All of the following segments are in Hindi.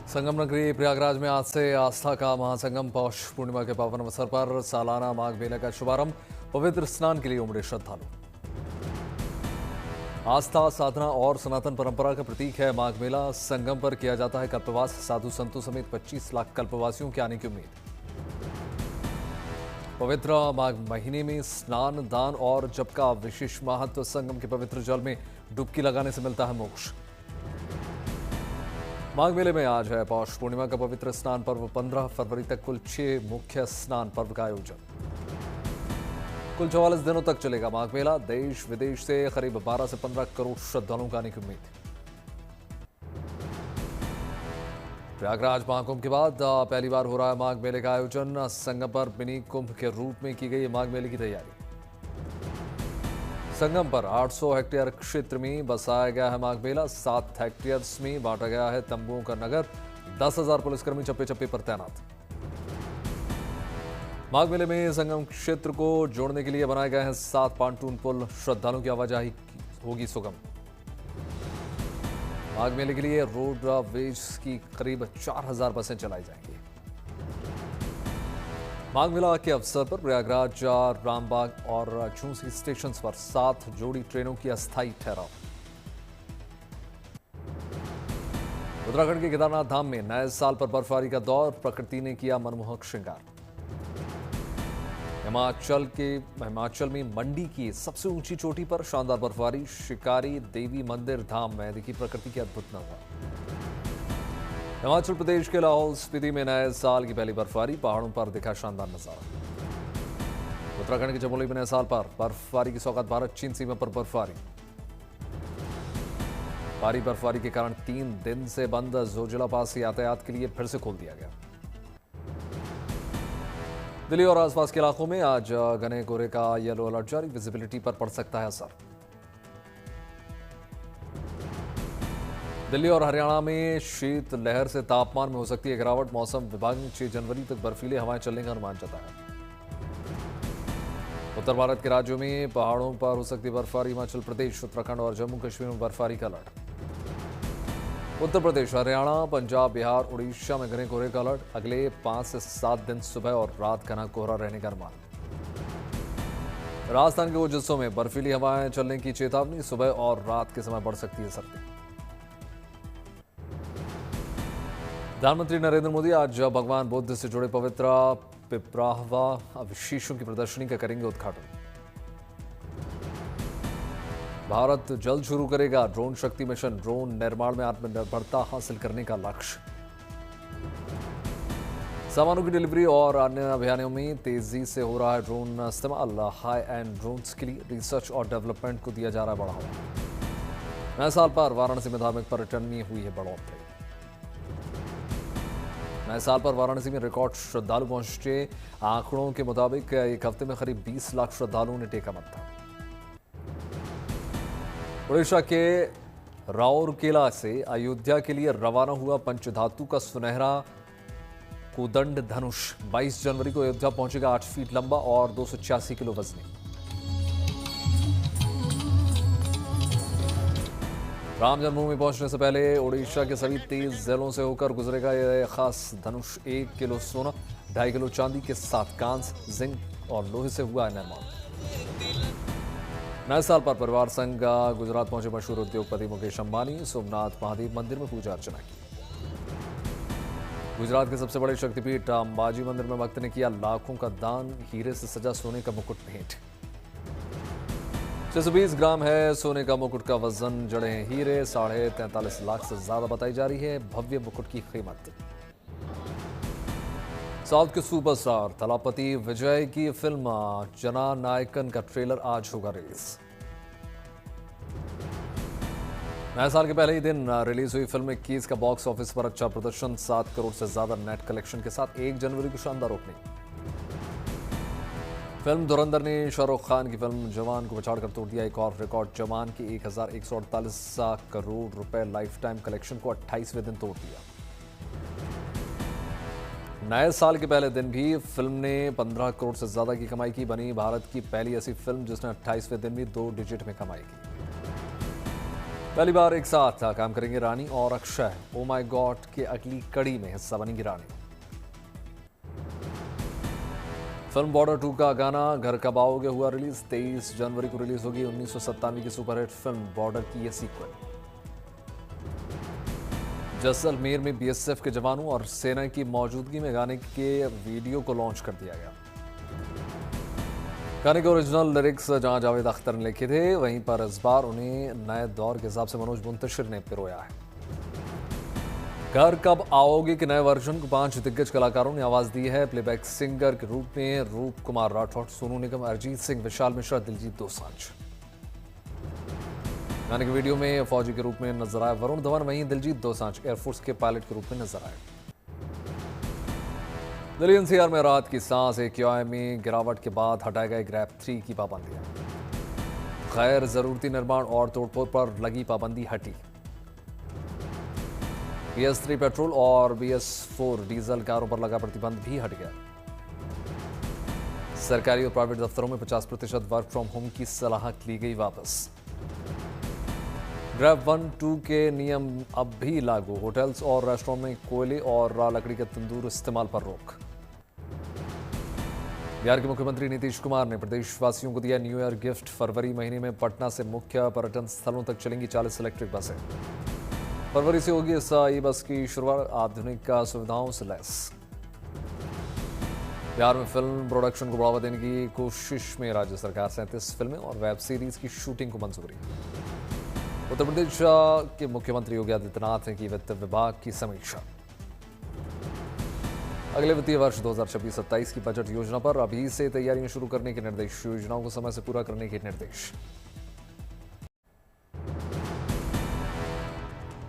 संगम नगरी प्रयागराज में आज से आस्था का महासंगम पौष पूर्णिमा के पावन अवसर पर सालाना माघ मेले का शुभारंभ। पवित्र स्नान के लिए उमड़े श्रद्धालु। आस्था, साधना और सनातन परंपरा का प्रतीक है माघ मेला। संगम पर किया जाता है कल्पवास। साधु संतों समेत 25 लाख कल्पवासियों के आने की उम्मीद। पवित्र माघ महीने में स्नान, दान और जप का विशेष महत्व। संगम के पवित्र जल में डुबकी लगाने से मिलता है मोक्ष। माघ मेले में आज है पौष पूर्णिमा का पवित्र स्नान पर्व। 15 फरवरी तक कुल 6 मुख्य स्नान पर्व का आयोजन। कुल 44 दिनों तक चलेगा माघ मेला। देश विदेश से करीब 12 से 15 करोड़ श्रद्धालुओं का आने की उम्मीद। प्रयागराज महाकुंभ के बाद पहली बार हो रहा है माघ मेले का आयोजन। संगम पर मिनी कुंभ के रूप में की गई माघ मेले की तैयारी। संगम पर 800 हेक्टेयर क्षेत्र में बसाया गया है माघ मेला। 7 हेक्टेयर में बांटा गया है तंबुओं का नगर। 10,000 पुलिसकर्मी चप्पे चप्पे पर तैनात। माघ मेले में संगम क्षेत्र को जोड़ने के लिए बनाए गए हैं 7 पांटून पुल। श्रद्धालुओं की आवाजाही होगी सुगम। माघ मेले के लिए रोडवेज की करीब 4,000 बसें चलाई जाएंगी। माघ मेला के अवसर पर प्रयागराज, रामबाग और झूंसी स्टेशन पर 7 जोड़ी ट्रेनों की अस्थायी ठहराव। उत्तराखंड के केदारनाथ धाम में नए साल पर बर्फबारी का दौर। प्रकृति ने किया मनमोहक श्रृंगार। हिमाचल में मंडी की सबसे ऊंची चोटी पर शानदार बर्फबारी। शिकारी देवी मंदिर धाम में देखी प्रकृति की अद्भुत नजारा। हिमाचल प्रदेश के लाहौल स्पीति में नए साल की पहली बर्फबारी। पहाड़ों पर दिखा शानदार नजारा। उत्तराखंड के चमोली में नए साल पर बर्फबारी की सौगात। भारत चीन सीमा पर बर्फबारी। भारी बर्फबारी के कारण 3 दिन से बंद जोजिला पास यातायात के लिए फिर से खोल दिया गया। दिल्ली और आसपास के इलाकों में आज घने कोहरे का येलो अलर्ट जारी। विजिबिलिटी पर पड़ सकता है असर। दिल्ली और हरियाणा में शीत लहर से तापमान में हो सकती है गिरावट। मौसम विभाग ने 6 जनवरी तक बर्फीली हवाएं चलने का अनुमान जताया। उत्तर भारत के राज्यों में पहाड़ों पर हो सकती है बर्फबारी। हिमाचल प्रदेश, उत्तराखंड और जम्मू कश्मीर में बर्फबारी का अलर्ट। उत्तर प्रदेश, हरियाणा, पंजाब, बिहार, उड़ीसा में घने कोहरे का अलर्ट। अगले 5 से 7 दिन सुबह और रात घना कोहरा रहने का अनुमान। राजस्थान के कुछ हिस्सों में बर्फीली हवाएं चलने की चेतावनी। सुबह और रात के समय बढ़ सकती है सर्दी। प्रधानमंत्री नरेंद्र मोदी आज भगवान बुद्ध से जुड़े पवित्र पिपराहवा अवशेषों की प्रदर्शनी का करेंगे उद्घाटन। भारत जल्द शुरू करेगा ड्रोन शक्ति मिशन। ड्रोन निर्माण में आत्मनिर्भरता हासिल करने का लक्ष्य। सामानों की डिलीवरी और अन्य अभियानों में तेजी से हो रहा है ड्रोन इस्तेमाल। हाई एंड ड्रोन्स के लिए रिसर्च और डेवलपमेंट को दिया जा रहा है बढ़ावा। नए साल पर वाराणसी में धार्मिक पर्यटन में हुई है बढ़ोतरी। नए साल पर वाराणसी में रिकॉर्ड श्रद्धालु पहुंचे। आंकड़ों के मुताबिक एक हफ्ते में करीब 20 लाख श्रद्धालुओं ने टेका मत्था। उड़ीसा के राउरकेला से अयोध्या के लिए रवाना हुआ पंचधातु का सुनहरा कोदंड धनुष। 22 जनवरी को अयोध्या पहुंचेगा। 8 फीट लंबा और 286 किलो वजनी। राम जन्मभूमि पहुंचने से पहले उड़ीसा के सभी 23 जिलों से होकर गुजरेगा यह खास धनुष। 1 किलो सोना, 2.5 किलो चांदी के साथ कांस्य, जिंक और लोहे से हुआ है निर्माण। नए साल पर परिवार संग गुजरात पहुंचे मशहूर उद्योगपति मुकेश अंबानी। सोमनाथ महादेव मंदिर में पूजा अर्चना की। गुजरात के सबसे बड़े शक्तिपीठ अंबाजी मंदिर में भक्त ने किया लाखों का दान। हीरे से सजा सोने का मुकुट भेंट। 620 ग्राम है सोने का मुकुट का वजन। जड़े हैं हीरे। 43.5 लाख से ज्यादा बताई जा रही है भव्य मुकुट की कीमत। साउथ के सुपरस्टार थलापति विजय की फिल्म जननायकन का ट्रेलर आज होगा रिलीज। नए साल के पहले ही दिन रिलीज हुई फिल्म 21 का बॉक्स ऑफिस पर अच्छा प्रदर्शन। 7 करोड़ से ज्यादा नेट कलेक्शन के साथ 1 जनवरी को शानदार ओपनिंग। फिल्म धुरंधर ने शाहरुख खान की फिल्म जवान को पछाड़कर तोड़ दिया एक और रिकॉर्ड। जवान के 1148 करोड़ रुपए लाइफ टाइम कलेक्शन को 28वें दिन तोड़ दिया। नए साल के पहले दिन भी फिल्म ने 15 करोड़ से ज्यादा की कमाई की। बनी भारत की पहली ऐसी फिल्म जिसने 28वें दिन भी 2 डिजिट में कमाई की। पहली बार एक साथ काम करेंगे रानी और अक्षय। ओ माय गॉड के अगली कड़ी में हिस्सा बनेंगी रानी। फिल्म बॉर्डर 2 का गाना घर कब आओगे हुआ रिलीज। 23 जनवरी को रिलीज होगी 1997 की सुपरहिट फिल्म बॉर्डर की यह सीक्वल। जैसलमेर में बीएसएफ के जवानों और सेना की मौजूदगी में गाने के वीडियो को लॉन्च कर दिया गया। गाने के ओरिजिनल लिरिक्स जहां जावेद अख्तर ने लिखे थे, वहीं पर इस बार उन्हें नए दौर के हिसाब से मनोज मुंतशिर ने पिरोया है। घर कब आओगे के नए वर्जन को 5 दिग्गज कलाकारों ने आवाज दी है। प्लेबैक सिंगर के रूप में रूप कुमार राठौड़, सोनू निगम, अरिजीत सिंह, विशाल मिश्रा, दिलजीत दोसांझ। गाने के वीडियो में फौजी के रूप में नजर आए वरुण धवन, वहीं दिलजीत दोसांझ एयरफोर्स के पायलट के रूप में नजर आए। दिल्ली एनसीआर में राहत की सांस। AQI में गिरावट के बाद हटाए गए ग्रैप 3 की पाबंदियां। गैर जरूरती निर्माण और तोड़फोड़ पर लगी पाबंदी हटी। BS3 पेट्रोल और BS4 डीजल कारों पर लगा प्रतिबंध भी हट गया। सरकारी और प्राइवेट दफ्तरों में 50% वर्क फ्रॉम होम की सलाह ली गई वापस। ग्रैप 1-2 के नियम अब भी लागू। होटल्स और रेस्टोरेंट में कोयले और लकड़ी के तंदूर इस्तेमाल पर रोक। बिहार के मुख्यमंत्री नीतीश कुमार ने प्रदेशवासियों को दिया न्यू ईयर गिफ्ट। फरवरी महीने में पटना से मुख्य पर्यटन स्थलों तक चलेंगी 40 इलेक्ट्रिक बसें। फरवरी से होगी इस ई बस की शुरुआत, आधुनिक सुविधाओं से लैस। बिहार में फिल्म प्रोडक्शन को बढ़ावा देने की कोशिश में राज्य सरकार 37 फिल्में और वेब सीरीज की शूटिंग को मंजूरी। उत्तर प्रदेश के मुख्यमंत्री योगी आदित्यनाथ ने की वित्त विभाग की समीक्षा। अगले वित्तीय वर्ष 2026-27 की बजट योजना पर अभी से तैयारियां शुरू करने के निर्देश। योजनाओं को समय से पूरा करने के निर्देश।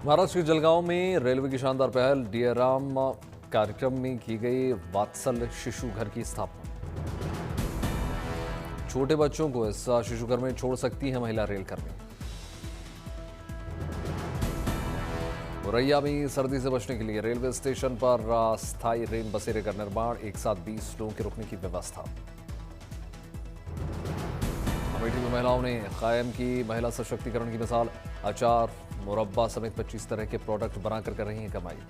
महाराष्ट्र के जलगांव में रेलवे की शानदार पहल। डीआरएम कार्यक्रम में की गई वात्सल्य शिशु घर की स्थापना। छोटे बच्चों को इस शिशु घर में छोड़ सकती है महिला रेलकर्मी। औरैया में सर्दी से बचने के लिए रेलवे स्टेशन पर स्थायी रेन बसेरे का निर्माण। एक साथ 20 लोगों के रुकने की व्यवस्था। अमेठी में महिलाओं ने कायम की महिला सशक्तिकरण की मिसाल। अचार, मुरब्बा समेत 25 तरह के प्रोडक्ट बनाकर कर रही हैं कमाई।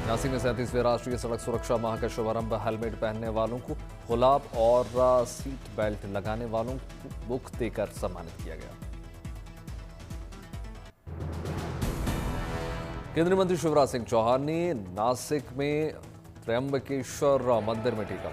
झांसी में 37वें राष्ट्रीय सड़क सुरक्षा माह का शुभारंभ। हेलमेट पहनने वालों को गुलाब और सीट बेल्ट लगाने वालों को बुक देकर सम्मानित किया गया। केंद्रीय मंत्री शिवराज सिंह चौहान ने नासिक में त्र्यंबकेश्वर मंदिर में टीका।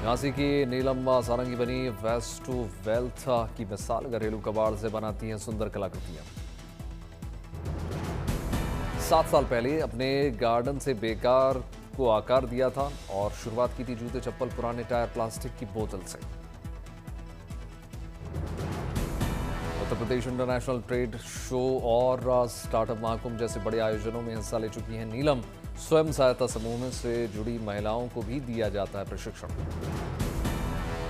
झांसी की नीलम सारंगी बनी वेस्ट टू वेल्थ की मिसाल। घरेलू कबाड़ से बनाती हैं सुंदर कलाकृतियां। 7 साल पहले अपने गार्डन से बेकार को आकार दिया था और शुरुआत की थी जूते, चप्पल, पुराने टायर, प्लास्टिक की बोतल से। Uttar Pradesh international trade show और स्टार्टअप महाकुंभ जैसे बड़े आयोजनों में हिस्सा ले चुकी हैं नीलम। स्वयं सहायता समूह से जुड़ी महिलाओं को भी दिया जाता है प्रशिक्षण।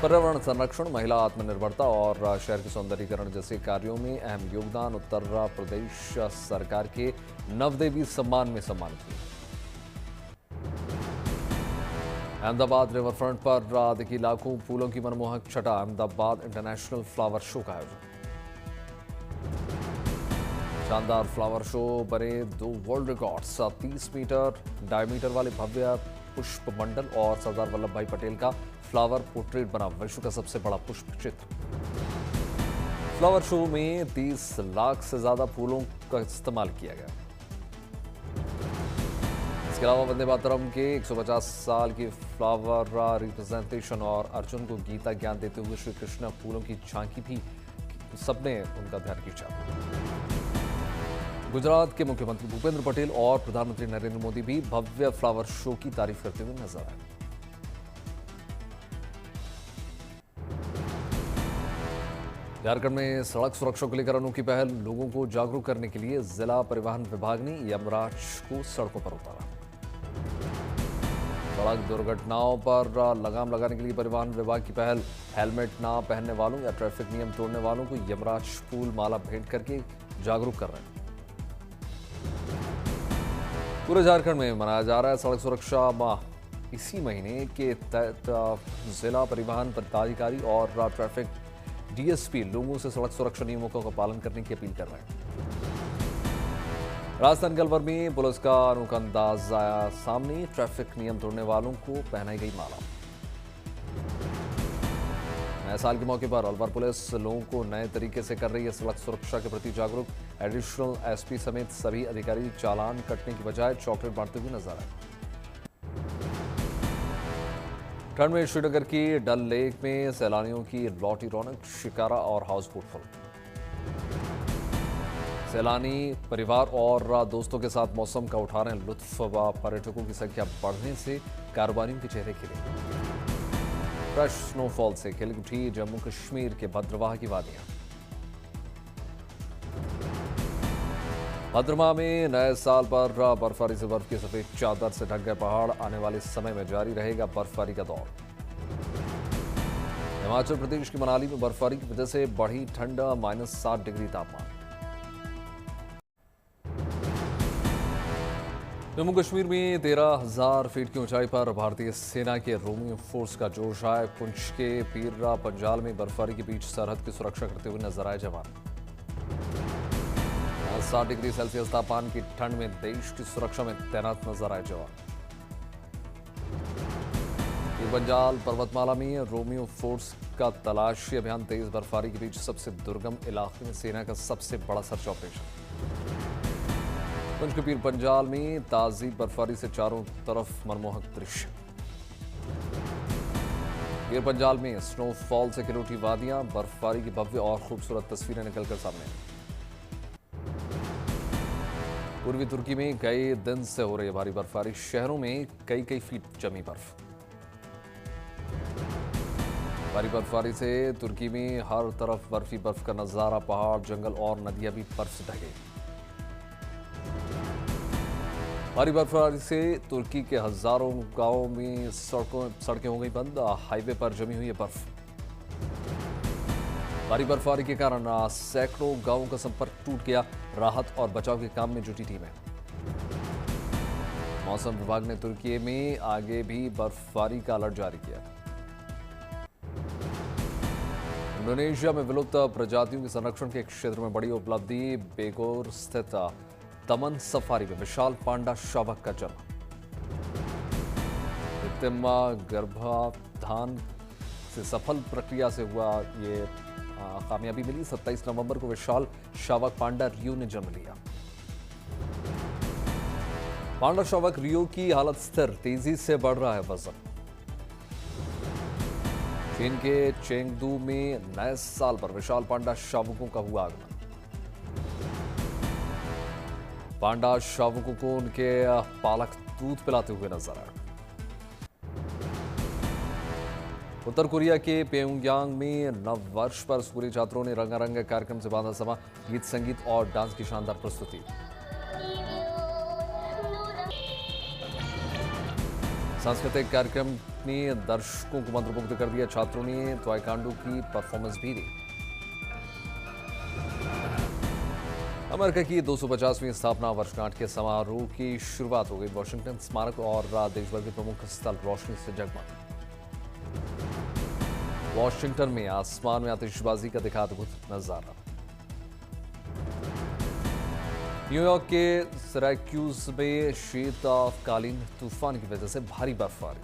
पर्यावरण संरक्षण, महिला आत्मनिर्भरता और शहर के सौंदर्यीकरण जैसे कार्यों में अहम योगदान। उत्तर प्रदेश सरकार के नवदेवी सम्मान में सम्मानित हुए। अहमदाबाद रिवर फ्रंट पर देखी लाखों फूलों की मनमोहक छटा। अहमदाबाद इंटरनेशनल फ्लावर शो का आयोजन। शानदार फ्लावर शो बने 2 वर्ल्ड रिकॉर्ड्स। 30 मीटर डायमीटर वाले भव्य पुष्प मंडल और सरदार वल्लभ भाई पटेल का फ्लावर पोर्ट्रेट बना विश्व का सबसे बड़ा पुष्प चित्र। फ्लावर शो में 30 लाख से ज्यादा फूलों का इस्तेमाल किया गया। इसके अलावा वंदे मातरम के 150 साल की फ्लावर रिप्रेजेंटेशन और अर्जुन को गीता ज्ञान देते हुए श्री कृष्ण फूलों की झांकी भी सबने उनका ध्यान खींचा। गुजरात के मुख्यमंत्री भूपेंद्र पटेल और प्रधानमंत्री नरेंद्र मोदी भी भव्य फ्लावर शो की तारीफ करते हुए नजर आए। झारखंड में सड़क सुरक्षा को लेकर अनोखी पहल। लोगों को जागरूक करने के लिए जिला परिवहन विभाग ने यमराज को सड़कों पर उतारा। सड़क दुर्घटनाओं पर लगाम लगाने के लिए परिवहन विभाग की पहल। हेलमेट ना पहनने वालों या ट्रैफिक नियम तोड़ने वालों को यमराज फूल माला भेंट करके जागरूक कर रहे हैं। पूरे झारखंड में मनाया जा रहा है सड़क सुरक्षा माह। इसी महीने के तहत जिला परिवहन पदाधिकारी और ट्रैफिक डीएसपी लोगों से सड़क सुरक्षा नियमों का पालन करने की अपील कर रहे हैं। राजधानी अलवर में पुलिस का अनोखा अंदाज आया सामने। ट्रैफिक नियम तोड़ने वालों को पहनाई गई माला। नए साल के मौके पर अलवर पुलिस लोगों को नए तरीके से कर रही है सड़क सुरक्षा के प्रति जागरूक। एडिशनल एसपी समेत सभी अधिकारी चालान कटने की बजाय चॉकलेट बांटते हुए नजर आए। ठंड में श्रीनगर की डल लेक में सैलानियों की लौटी रौनक। शिकारा और हाउसबोट फुल। सैलानी परिवार और दोस्तों के साथ मौसम का उठा रहे लुत्फ व पर्यटकों की संख्या बढ़ने से कारोबारियों के चेहरे खिले। फ्रेश स्नोफॉल से खिल उठी जम्मू कश्मीर के भद्रवाह की वादियां। भद्रमा में नए साल पर बर्फबारी से बर्फ की सफेद चादर से ढक गए पहाड़। आने वाले समय में जारी रहेगा बर्फबारी का दौर। हिमाचल प्रदेश की मनाली में बर्फबारी की वजह से बढ़ी ठंड। -7 डिग्री तापमान। जम्मू कश्मीर में 13,000 फीट की ऊंचाई पर भारतीय सेना के रोमियो फोर्स का जोश है। पुंछ के पीरा पंजाल में बर्फबारी के बीच सरहद की सुरक्षा करते हुए नजर आए जवान। 7 डिग्री सेल्सियस तापमान की ठंड में देश की सुरक्षा में तैनात नजर आए जवान। पंजाल पर्वतमाला में रोमियो फोर्स का तलाशी अभियान तेज। बर्फबारी के बीच सबसे दुर्गम इलाके में सेना का सबसे बड़ा सर्च ऑपरेशन। पंचकपीर पंजाल में ताजी बर्फबारी से चारों तरफ मनमोहक दृश्य। पीर पंजाल में स्नोफॉल से खिल उठी वादियां। बर्फबारी की भव्य और खूबसूरत तस्वीरें निकलकर सामने। पूर्वी तुर्की में कई दिन से हो रही है भारी बर्फबारी। शहरों में कई फीट जमी बर्फ। भारी बर्फबारी से तुर्की में हर तरफ बर्फ ही बर्फ का नजारा। पहाड़, जंगल और नदियां भी बर्फ से ढके। भारी बर्फबारी से तुर्की के हजारों गांवों में सड़कें हो गई बंद। हाईवे पर जमी हुई है बर्फ। भारी बर्फबारी के कारण सैकड़ों गांवों का संपर्क टूट गया। राहत और बचाव के काम में जुटी टीमें। मौसम विभाग ने तुर्की में आगे भी बर्फबारी का अलर्ट जारी किया। इंडोनेशिया में विलुप्त प्रजातियों के संरक्षण के क्षेत्र में बड़ी उपलब्धि। बेगोर स्थित तमन सफारी में विशाल पांडा शावक का जन्म। कृत्रिम गर्भाधान से सफल प्रक्रिया से हुआ ये कामयाबी मिली। 27 नवंबर को विशाल शावक पांडा रियो ने जन्म लिया। पांडा शावक रियो की हालत स्थिर। तेजी से बढ़ रहा है वजन। चीन के चेंगदू में नए साल पर विशाल पांडा शावकों का हुआ आगमन। पांडा शावकों को उनके पालक दूध पिलाते हुए नजर आए। उत्तर कोरिया के प्योंगयांग में नव वर्ष पर स्कूली छात्रों ने रंगारंग कार्यक्रम से बांधा समा। गीत, संगीत और डांस की शानदार प्रस्तुति। सांस्कृतिक कार्यक्रम ने दर्शकों को मंत्रमुग्ध कर दिया। छात्रों ने ताइक्वांडो की परफॉर्मेंस भी दी। अमेरिका की 250वीं स्थापना वर्षगांठ के समारोह की शुरुआत हो गई। वॉशिंगटन स्मारक और देश भर के प्रमुख स्थल रोशनी से जगमग। वॉशिंगटन में आसमान में आतिशबाजी का दिखा अद्भुत नजारा। न्यूयॉर्क के सिराक्यूज में शीतकालीन तूफान की वजह से भारी बर्फबारी।